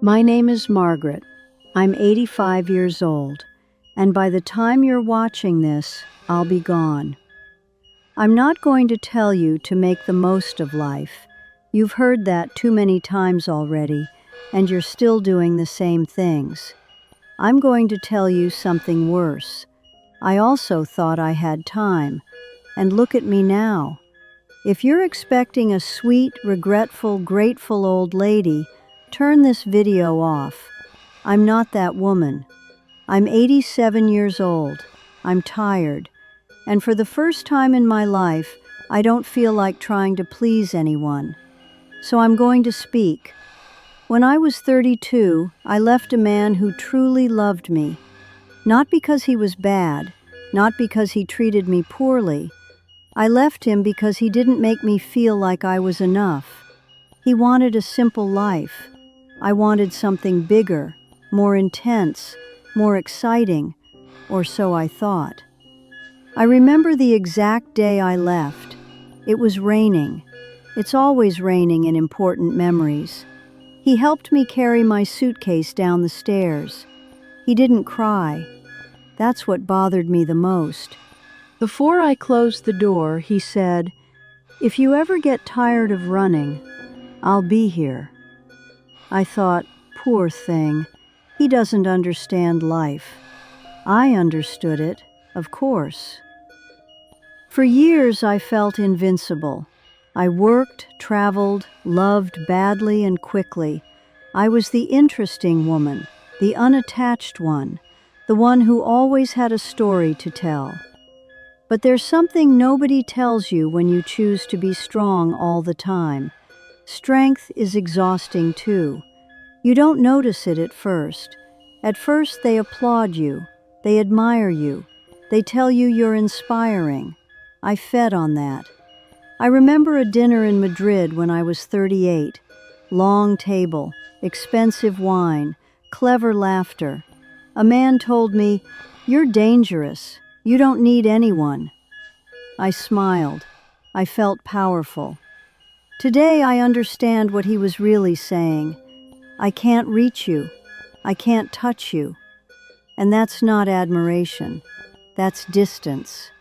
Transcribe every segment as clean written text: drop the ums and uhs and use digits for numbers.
My name is Margaret. I'm 85 years old, and by the time you're watching this, I'll be gone. I'm not going to tell you to make the most of life. You've heard that too many times already, and you're still doing the same things. I'm going to tell you something worse. I also thought I had time, and look at me now. If you're expecting a sweet, regretful, grateful old lady, turn this video off. I'm not that woman. I'm 87 years old. I'm tired. And for the first time in my life, I don't feel like trying to please anyone. So I'm going to speak. When I was 32, I left a man who truly loved me. Not because he was bad, not because he treated me poorly. I left him because he didn't make me feel like I was enough. He wanted a simple life. I wanted something bigger, more intense, more exciting, or so I thought. I remember the exact day I left. It was raining. It's always raining in important memories. He helped me carry my suitcase down the stairs. He didn't cry. That's what bothered me the most. Before I closed the door, he said, "If you ever get tired of running, I'll be here." I thought, poor thing, he doesn't understand life. I understood it, of course. For years I felt invincible. I worked, traveled, loved badly and quickly. I was the interesting woman, the unattached one, the one who always had a story to tell. But there's something nobody tells you when you choose to be strong all the time. Strength is exhausting too. You don't notice it at first. At first they applaud you, they admire you, they tell you you're inspiring. I fed on that. I remember a dinner in Madrid when I was 38. Long table, expensive wine, clever laughter. A man told me, "You're dangerous. You don't need anyone." I smiled. I felt powerful. Today I understand what he was really saying. I can't reach you. I can't touch you. And that's not admiration. That's distance.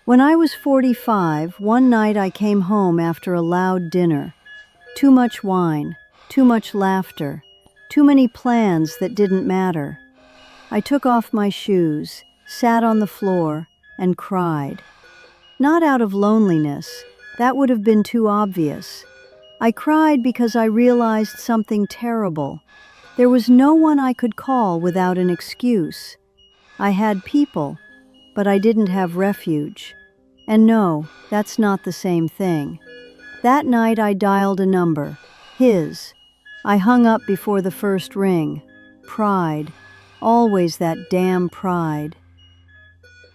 When I was 45, one night I came home after a loud dinner. Too much wine, too much laughter, too many plans that didn't matter. I took off my shoes, sat on the floor, and cried. Not out of loneliness, that would have been too obvious. I cried because I realized something terrible. There was no one I could call without an excuse. I had people, but I didn't have refuge. And no, that's not the same thing. That night I dialed a number, his. I hung up before the first ring. Pride. Always that damn pride.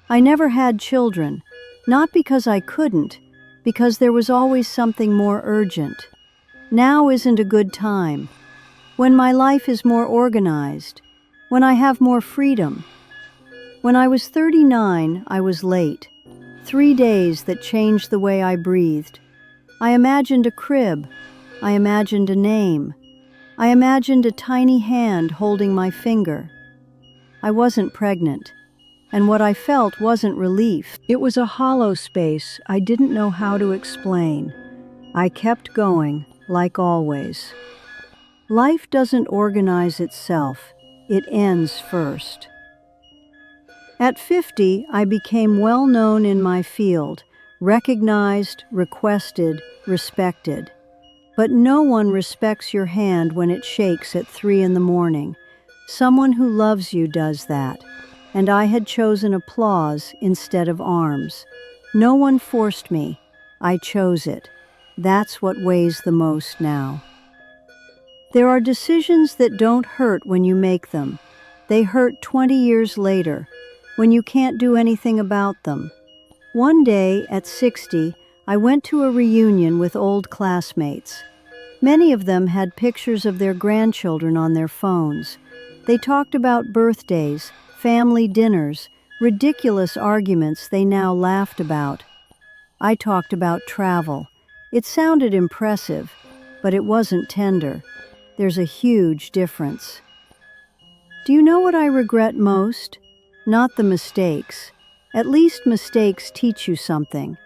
I never had children, not because I couldn't, because there was always something more urgent. Now isn't a good time. When my life is more organized, when I have more freedom. When I was 39, I was late. 3 days that changed the way I breathed. I imagined a crib. I imagined a name. I imagined a tiny hand holding my finger. I wasn't pregnant, and what I felt wasn't relief. It was a hollow space I didn't know how to explain. I kept going, like always. Life doesn't organize itself. It ends first. At 50, I became well known in my field, recognized, requested, respected. But no one respects your hand when it shakes at 3 in the morning. Someone who loves you does that. And I had chosen applause instead of arms. No one forced me. I chose it. That's what weighs the most now. There are decisions that don't hurt when you make them. They hurt 20 years later, when you can't do anything about them. One day, at 60, I went to a reunion with old classmates. Many of them had pictures of their grandchildren on their phones. They talked about birthdays, family dinners, ridiculous arguments they now laughed about. I talked about travel. It sounded impressive, but it wasn't tender. There's a huge difference. Do you know what I regret most? Not the mistakes. At least mistakes teach you something.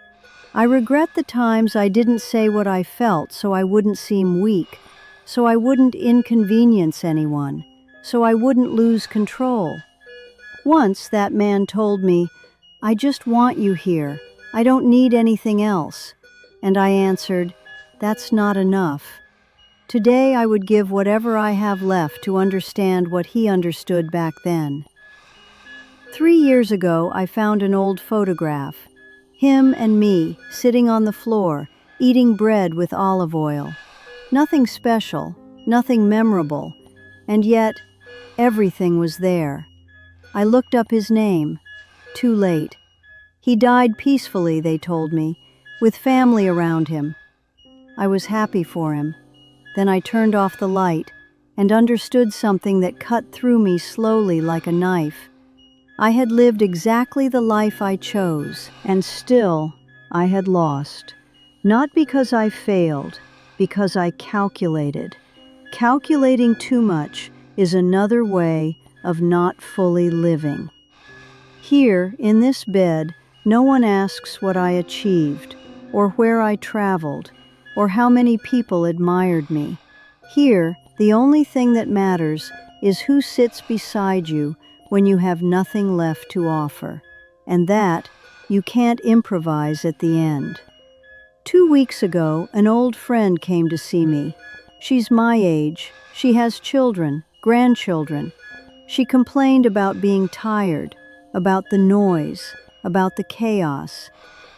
I regret the times I didn't say what I felt so I wouldn't seem weak, so I wouldn't inconvenience anyone, so I wouldn't lose control. Once that man told me, "I just want you here. I don't need anything else." And I answered, "That's not enough." Today I would give whatever I have left to understand what he understood back then. 3 years ago, I found an old photograph. Him and me, sitting on the floor, eating bread with olive oil. Nothing special, nothing memorable, and yet everything was there. I looked up his name. Too late. He died peacefully, they told me, with family around him. I was happy for him. Then I turned off the light and understood something that cut through me slowly like a knife. I had lived exactly the life I chose, and still I had lost. Not because I failed, because I calculated. Calculating too much is another way of not fully living. Here, in this bed, no one asks what I achieved, or where I traveled, or how many people admired me. Here, the only thing that matters is who sits beside you when you have nothing left to offer, and that you can't improvise at the end. 2 weeks ago, an old friend came to see me. She's my age. She has children, grandchildren. She complained about being tired, about the noise, about the chaos.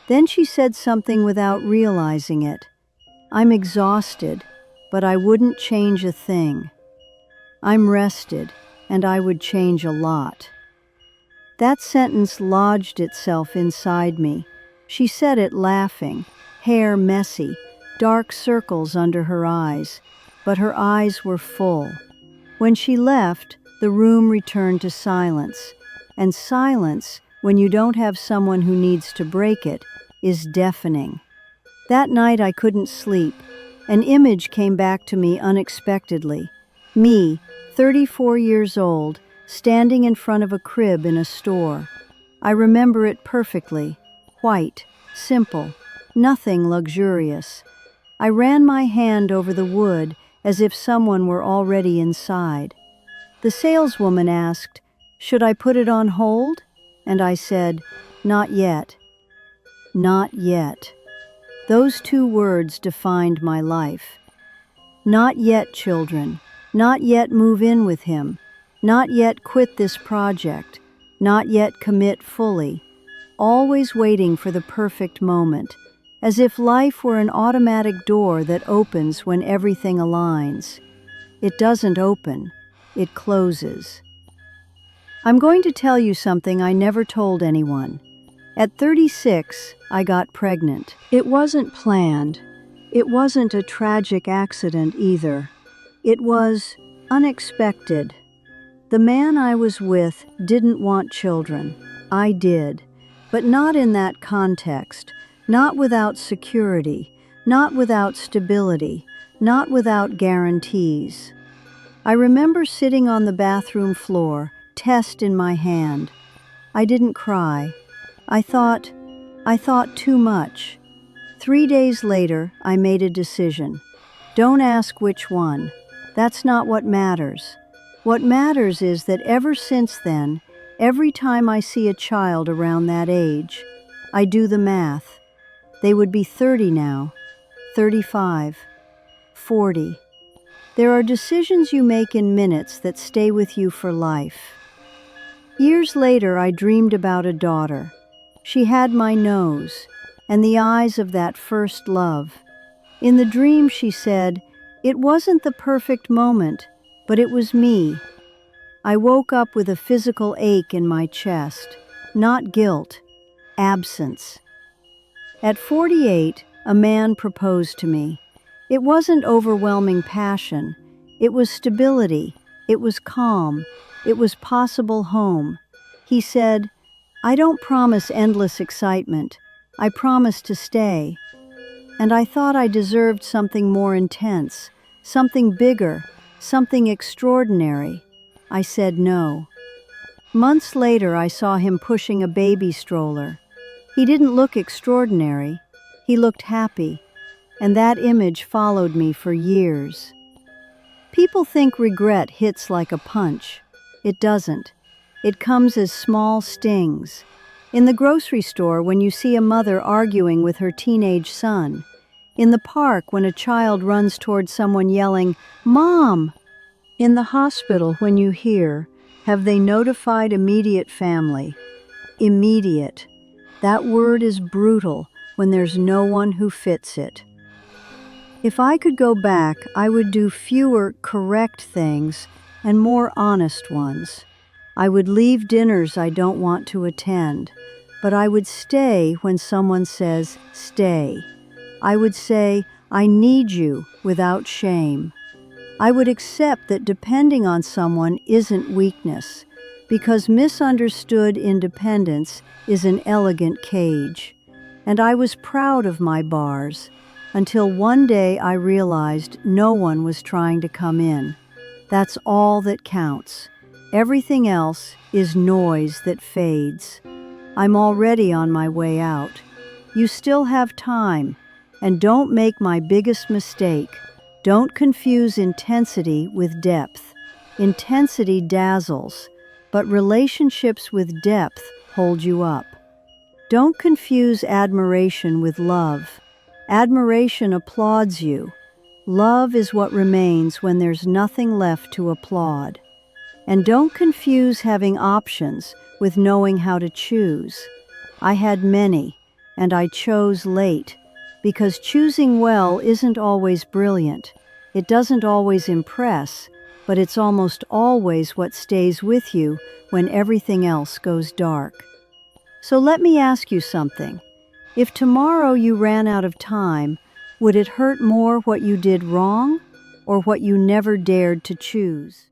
Then she said something without realizing it. "I'm exhausted, but I wouldn't change a thing. I'm rested, and I would change a lot." That sentence lodged itself inside me. She said it laughing, hair messy, dark circles under her eyes, but her eyes were full. When she left, the room returned to silence, and silence, when you don't have someone who needs to break it, is deafening. That night I couldn't sleep. An image came back to me unexpectedly. Me, 34 years old, standing in front of a crib in a store. I remember it perfectly. White, simple, nothing luxurious. I ran my hand over the wood as if someone were already inside. The saleswoman asked, "Should I put it on hold?" And I said, "Not yet." Not yet. Those 2 words defined my life. Not yet, children. Not yet move in with him. Not yet quit this project. Not yet commit fully. Always waiting for the perfect moment, as if life were an automatic door that opens when everything aligns. It doesn't open, it closes. I'm going to tell you something I never told anyone. At 36, I got pregnant. It wasn't planned. It wasn't a tragic accident either. It was unexpected. The man I was with didn't want children. I did. But not in that context. Not without security. Not without stability. Not without guarantees. I remember sitting on the bathroom floor, test in my hand. I didn't cry. I thought too much. 3 days later, I made a decision. Don't ask which one. That's not what matters. What matters is that ever since then, every time I see a child around that age, I do the math. They would be 30 now, 35, 40. There are decisions you make in minutes that stay with you for life. Years later, I dreamed about a daughter. She had my nose and the eyes of that first love. In the dream, she said, "It wasn't the perfect moment, but it was me." I woke up with a physical ache in my chest, not guilt, absence. At 48, a man proposed to me. It wasn't overwhelming passion. It was stability. It was calm. It was possible home. He said, "I don't promise endless excitement. I promise to stay." And I thought I deserved something more intense, something bigger, something extraordinary. I said no. Months later, I saw him pushing a baby stroller. He didn't look extraordinary. He looked happy, and that image followed me for years. People think regret hits like a punch. It doesn't. It comes as small stings. In the grocery store, when you see a mother arguing with her teenage son. In the park, when a child runs toward someone yelling, "Mom!" In the hospital, when you hear, "Have they notified immediate family?" Immediate. That word is brutal when there's no one who fits it. If I could go back, I would do fewer correct things and more honest ones. I would leave dinners I don't want to attend, but I would stay when someone says, "Stay." I would say, "I need you," without shame. I would accept that depending on someone isn't weakness, because misunderstood independence is an elegant cage. And I was proud of my bars, until one day I realized no one was trying to come in. That's all that counts. Everything else is noise that fades. I'm already on my way out. You still have time, and don't make my biggest mistake. Don't confuse intensity with depth. Intensity dazzles, but relationships with depth hold you up. Don't confuse admiration with love. Admiration applauds you. Love is what remains when there's nothing left to applaud. And don't confuse having options with knowing how to choose. I had many, and I chose late, because choosing well isn't always brilliant. It doesn't always impress, but it's almost always what stays with you when everything else goes dark. So let me ask you something. If tomorrow you ran out of time, would it hurt more what you did wrong or what you never dared to choose?